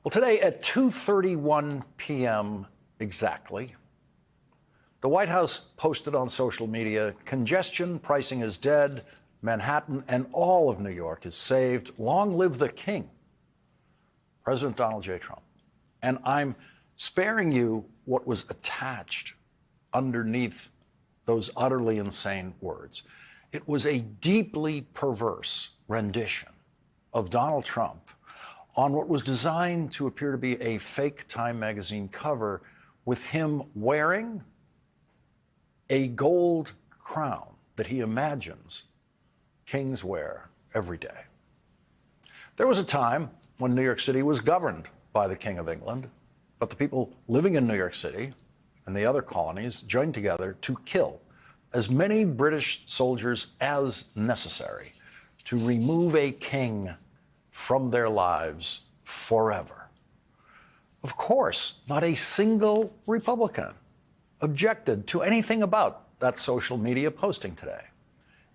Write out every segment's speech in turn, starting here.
Well, today at 2:31 p.m. exactly, the White House posted on social media, congestion pricing is dead, Manhattan and all of New York is saved, long live the king, President Donald J. Trump. And I'm sparing you what was attached underneath those utterly insane words. It was a deeply perverse rendition of Donald Trump on what was designed to appear to be a fake Time magazine cover with him wearing a gold crown that he imagines kings wear every day. There was a time when New York City was governed by the King of England, but the people living in New York City and the other colonies joined together to kill as many British soldiers as necessary to remove a king from their lives forever. Of course, not a single Republican objected to anything about that social media posting today.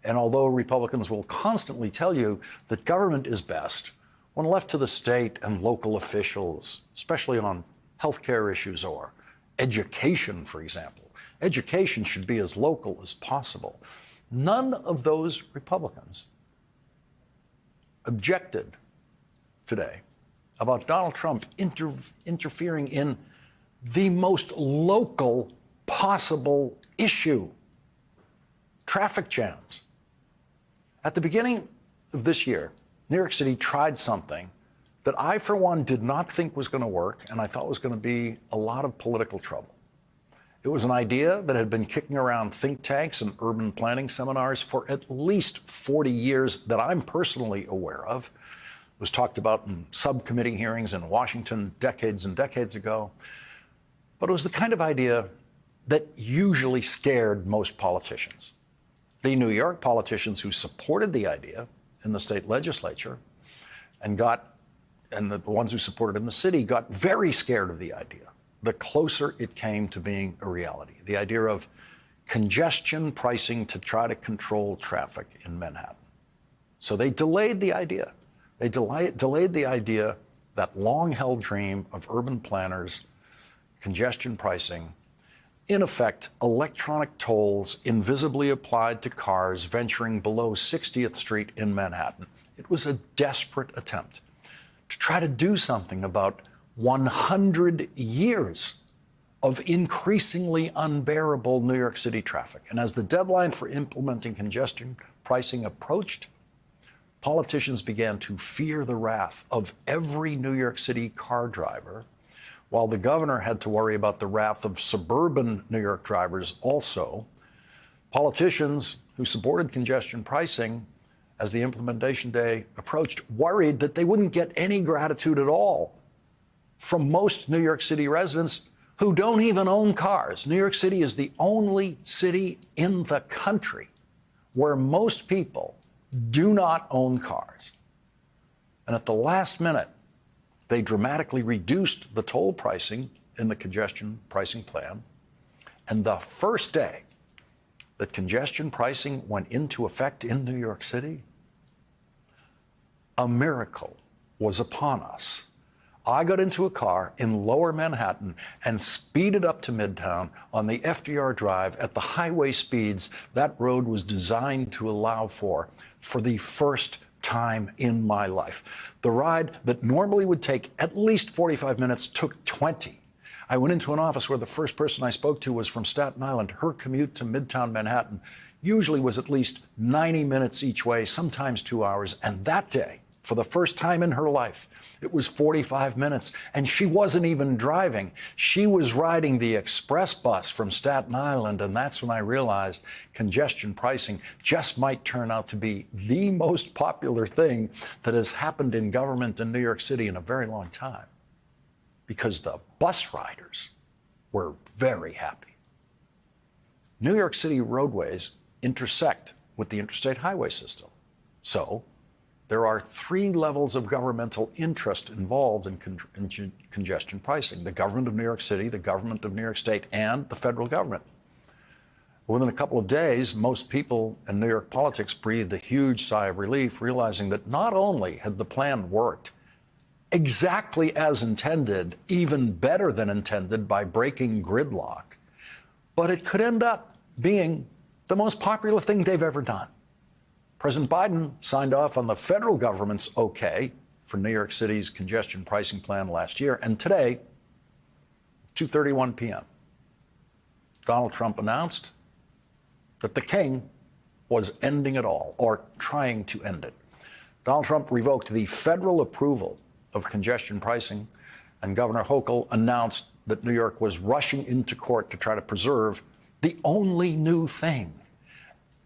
And although Republicans will constantly tell you that government is best, when left to the state and local officials, especially on healthcare issues or education, for example, education should be as local as possible. None of those Republicans objected today about Donald Trump interfering in the most local possible issue, traffic jams. At the beginning of this year, New York City tried something that I, for one, did not think was going to work, and I thought was going to be a lot of political trouble. It was an idea that had been kicking around think tanks and urban planning seminars for at least 40 years that I'm personally aware of. It was talked about in subcommittee hearings in Washington decades and decades ago. But it was the kind of idea that usually scared most politicians. The New York politicians who supported the idea in the state legislature and the ones who supported it in the city got very scared of the idea the closer it came to being a reality. The idea of congestion pricing to try to control traffic in Manhattan. So they delayed the idea. They delayed the idea, that long-held dream of urban planners, congestion pricing, in effect, electronic tolls invisibly applied to cars venturing below 60th Street in Manhattan. It was a desperate attempt to try to do something about 100 years of increasingly unbearable New York City traffic. And as the deadline for implementing congestion pricing approached, politicians began to fear the wrath of every New York City car driver, while the governor had to worry about the wrath of suburban New York drivers also. Politicians who supported congestion pricing as the implementation day approached worried that they wouldn't get any gratitude at all from most New York City residents who don't even own cars. New York City is the only city in the country where most people do not own cars. And at the last minute, they dramatically reduced the toll pricing in the congestion pricing plan. And the first day that congestion pricing went into effect in New York City, a miracle was upon us. I got into a car in Lower Manhattan and speeded up to Midtown on the FDR Drive at the highway speeds that road was designed to allow for the first time in my life. The ride that normally would take at least 45 minutes took 20. I went into an office where the first person I spoke to was from Staten Island. Her commute to Midtown Manhattan usually was at least 90 minutes each way, sometimes 2 hours. And that day, for the first time in her life, it was 45 minutes, and she wasn't even driving. She was riding the express bus from Staten Island, and that's when I realized congestion pricing just might turn out to be the most popular thing that has happened in government in New York City in a very long time, because the bus riders were very happy. New York City roadways intersect with the interstate highway system. So there are 3 levels of governmental interest involved in congestion pricing: the government of New York City, the government of New York State, and the federal government. Within a couple of days, most people in New York politics breathed a huge sigh of relief, realizing that not only had the plan worked, exactly as intended, even better than intended by breaking gridlock, but it could end up being the most popular thing they've ever done. President Biden signed off on the federal government's okay for New York City's congestion pricing plan last year, and today, 2:31 p.m., Donald Trump announced that the king was ending it all, or trying to end it. Donald Trump revoked the federal approval of congestion pricing, and Governor Hochul announced that New York was rushing into court to try to preserve the only new thing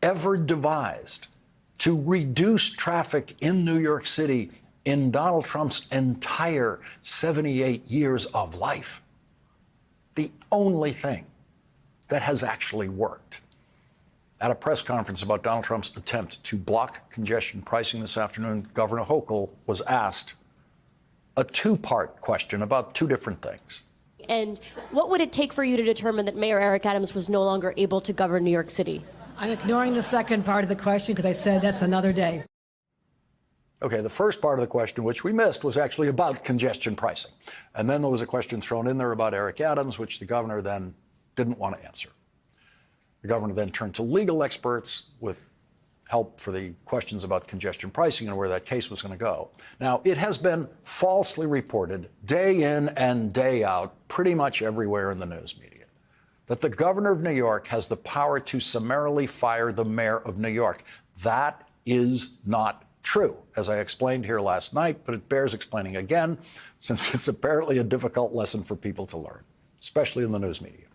ever devised to reduce traffic in New York City in Donald Trump's entire 78 years of life. The only thing that has actually worked. At a press conference about Donald Trump's attempt to block congestion pricing this afternoon, Governor Hochul was asked a two-part question about two different things. And what would it take for you to determine that Mayor Eric Adams was no longer able to govern New York City? I'm ignoring the second part of the question because I said that's another day. Okay, the first part of the question, which we missed, was actually about congestion pricing. And then there was a question thrown in there about Eric Adams, which the governor then didn't want to answer. The governor then turned to legal experts with help for the questions about congestion pricing and where that case was going to go. Now, it has been falsely reported day in and day out, pretty much everywhere in the news media, that the governor of New York has the power to summarily fire the mayor of New York. That is not true, as I explained here last night, but it bears explaining again, since it's apparently a difficult lesson for people to learn, especially in the news media.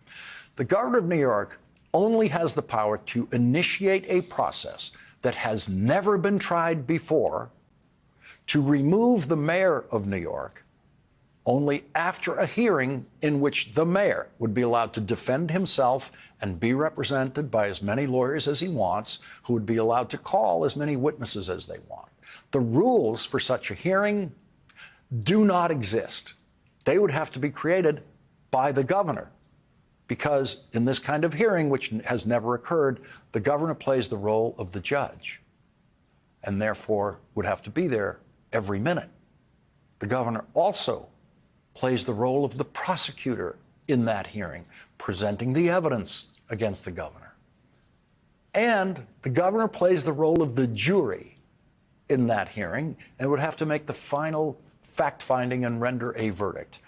The governor of New York only has the power to initiate a process that has never been tried before to remove the mayor of New York only after a hearing in which the mayor would be allowed to defend himself and be represented by as many lawyers as he wants, who would be allowed to call as many witnesses as they want. The rules for such a hearing do not exist. They would have to be created by the governor, because in this kind of hearing, which has never occurred, the governor plays the role of the judge and therefore would have to be there every minute. The governor also plays the role of the prosecutor in that hearing, presenting the evidence against the governor. And the governor plays the role of the jury in that hearing and would have to make the final fact-finding and render a verdict.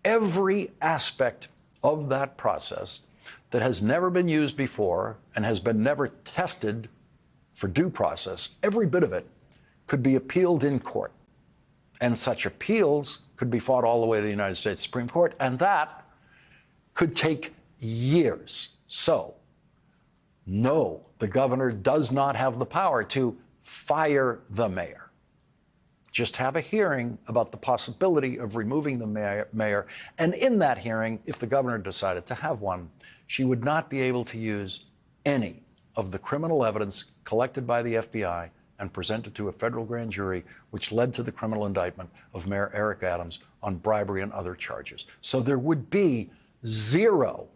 Every aspect of that process that has never been used before and has been never tested for due process, every bit of it could be appealed in court. And such appeals could be fought all the way to the United States Supreme Court, and that could take years. So, no, the governor does not have the power to fire the mayor. Just have a hearing about the possibility of removing the mayor. And in that hearing, if the governor decided to have one, she would not be able to use any of the criminal evidence collected by the FBI and presented to a federal grand jury, which led to the criminal indictment of Mayor Eric Adams on bribery and other charges. So there would be zero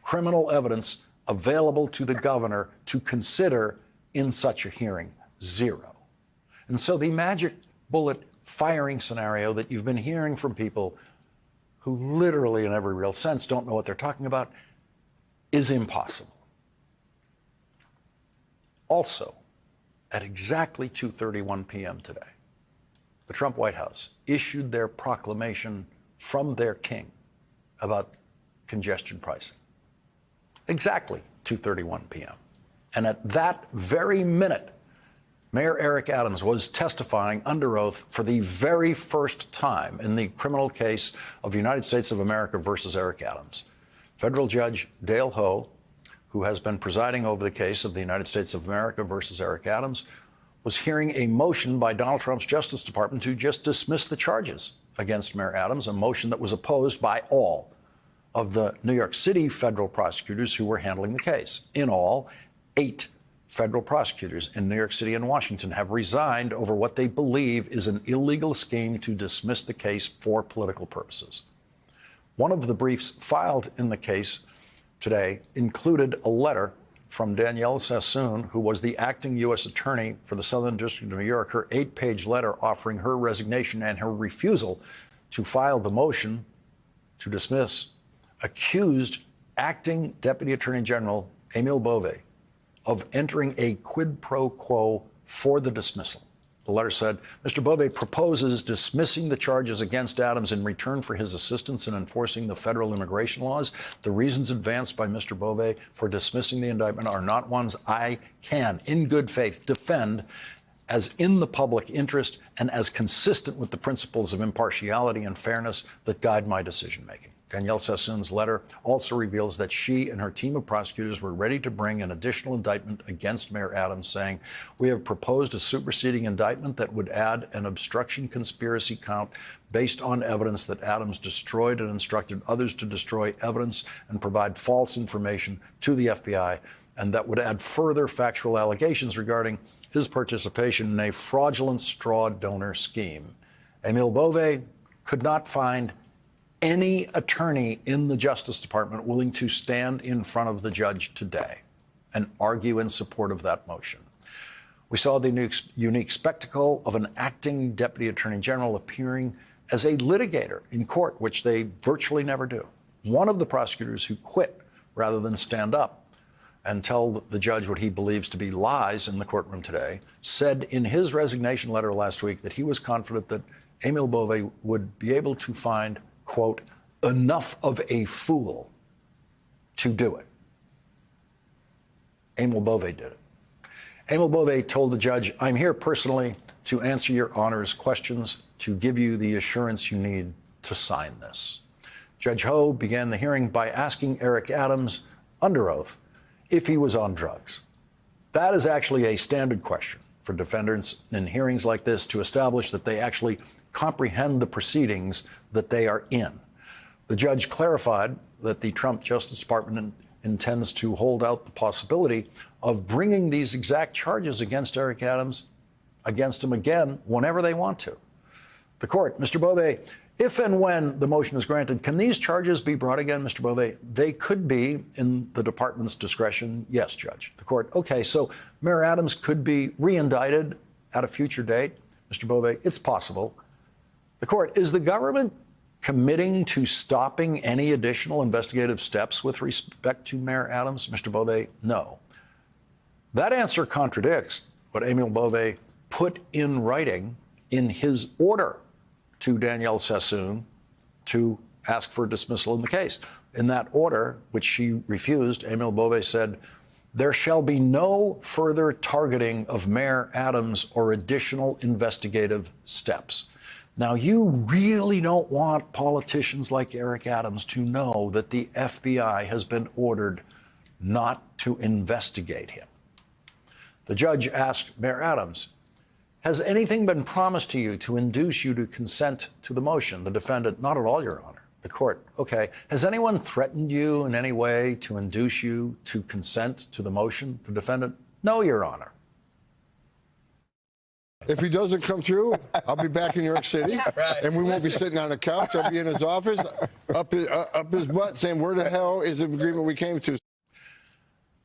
criminal evidence available to the governor to consider in such a hearing. Zero. And so the magic bullet firing scenario that you've been hearing from people who literally in every real sense don't know what they're talking about is impossible. Also, at exactly 2:31 p.m. today, the Trump White House issued their proclamation from their king about congestion pricing. Exactly 2:31 p.m. And at that very minute, Mayor Eric Adams was testifying under oath for the very first time in the criminal case of United States of America versus Eric Adams. Federal Judge Dale Ho, who has been presiding over the case of the United States of America versus Eric Adams, was hearing a motion by Donald Trump's Justice Department to just dismiss the charges against Mayor Adams, a motion that was opposed by all of the New York City federal prosecutors who were handling the case. In all, 8 federal prosecutors in New York City and Washington have resigned over what they believe is an illegal scheme to dismiss the case for political purposes. One of the briefs filed in the case today included a letter from Danielle Sassoon, who was the acting U.S. attorney for the Southern District of New York, her 8-page letter offering her resignation and her refusal to file the motion to dismiss, accused acting Deputy Attorney General Emile Beauvais of entering a quid pro quo for the dismissal. The letter said, Mr. Beauvais proposes dismissing the charges against Adams in return for his assistance in enforcing the federal immigration laws. The reasons advanced by Mr. Beauvais for dismissing the indictment are not ones I can, in good faith, defend as in the public interest and as consistent with the principles of impartiality and fairness that guide my decision-making. Danielle Sassoon's letter also reveals that she and her team of prosecutors were ready to bring an additional indictment against Mayor Adams, saying, we have proposed a superseding indictment that would add an obstruction conspiracy count based on evidence that Adams destroyed and instructed others to destroy evidence and provide false information to the FBI, and that would add further factual allegations regarding his participation in a fraudulent straw donor scheme. Emile Beauvais could not find any attorney in the Justice Department willing to stand in front of the judge today and argue in support of that motion. We saw the unique spectacle of an acting Deputy Attorney General appearing as a litigator in court, which they virtually never do. One of the prosecutors who quit rather than stand up and tell the judge what he believes to be lies in the courtroom today, said in his resignation letter last week that he was confident that Emile Beauvais would be able to find, quote, enough of a fool to do it. Emile Beauvais did it. Emile Beauvais told the judge, I'm here personally to answer your Honor's questions, to give you the assurance you need to sign this. Judge Ho began the hearing by asking Eric Adams, under oath, if he was on drugs. That is actually a standard question for defendants in hearings like this to establish that they actually comprehend the proceedings that they are in. The judge clarified that the Trump Justice Department intends to hold out the possibility of bringing these exact charges against Eric Adams against him again whenever they want to. The court, Mr. Beauvais, if and when the motion is granted, can these charges be brought again, Mr. Beauvais? They could be in the department's discretion. Yes, Judge. The court, okay, so Mayor Adams could be re-indicted at a future date. Mr. Beauvais, it's possible. The court, is the government committing to stopping any additional investigative steps with respect to Mayor Adams? Mr. Beauvais, no. That answer contradicts what Emile Beauvais put in writing in his order to Danielle Sassoon to ask for dismissal in the case. In that order, which she refused, Emile Beauvais said, there shall be no further targeting of Mayor Adams or additional investigative steps. Now, you really don't want politicians like Eric Adams to know that the FBI has been ordered not to investigate him. The judge asked Mayor Adams, has anything been promised to you to induce you to consent to the motion? The defendant, not at all, Your Honor. The court, okay. Has anyone threatened you in any way to induce you to consent to the motion? The defendant, no, Your Honor. If he doesn't come through, I'll be back in New York City, and we won't be sitting on the couch. I'll be in his office, up his butt, saying, where the hell is the agreement we came to?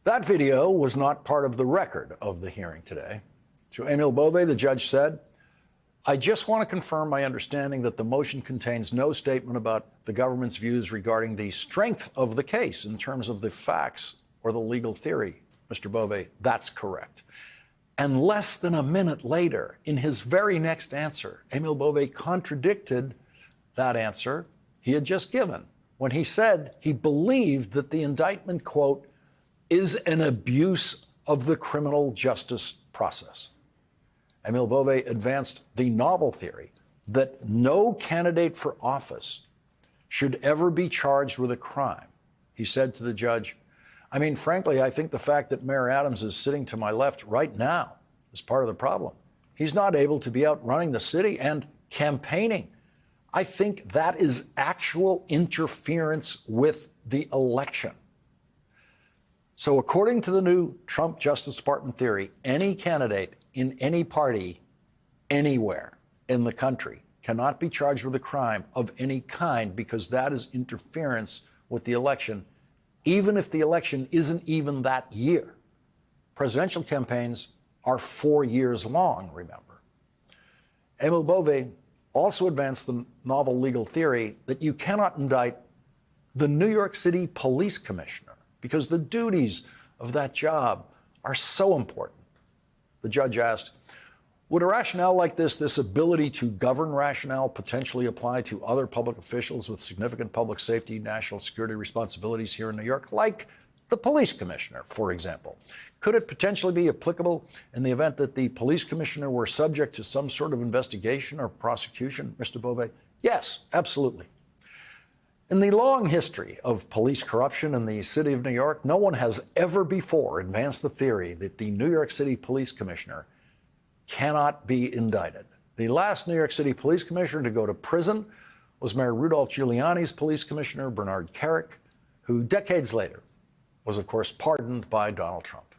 That video was not part of the record of the hearing today. To Emile Beauvais, the judge said, I just want to confirm my understanding that the motion contains no statement about the government's views regarding the strength of the case in terms of the facts or the legal theory. Mr. Beauvais, that's correct. And less than a minute later, in his very next answer, Emile Beauvais contradicted that answer he had just given when he said he believed that the indictment, quote, is an abuse of the criminal justice process. Emile Beauvais advanced the novel theory that no candidate for office should ever be charged with a crime. He said to the judge, I mean, frankly, I think the fact that Mayor Adams is sitting to my left right now is part of the problem. He's not able to be out running the city and campaigning. I think that is actual interference with the election. So according to the new Trump Justice Department theory, any candidate in any party anywhere in the country cannot be charged with a crime of any kind because that is interference with the election, even if the election isn't even that year. Presidential campaigns are 4 years long, remember. Emil Bove also advanced the novel legal theory that you cannot indict the New York City Police Commissioner because the duties of that job are so important. The judge asked, would a rationale like this ability to govern rationale, potentially apply to other public officials with significant public safety, national security responsibilities here in New York, like the police commissioner, for example? Could it potentially be applicable in the event that the police commissioner were subject to some sort of investigation or prosecution, Mr. Bove? Yes, absolutely. In the long history of police corruption in the city of New York, no one has ever before advanced the theory that the New York City Police Commissioner cannot be indicted. The last New York City Police Commissioner to go to prison was Mayor Rudolph Giuliani's police commissioner, Bernard Kerik, who decades later was, of course, pardoned by Donald Trump.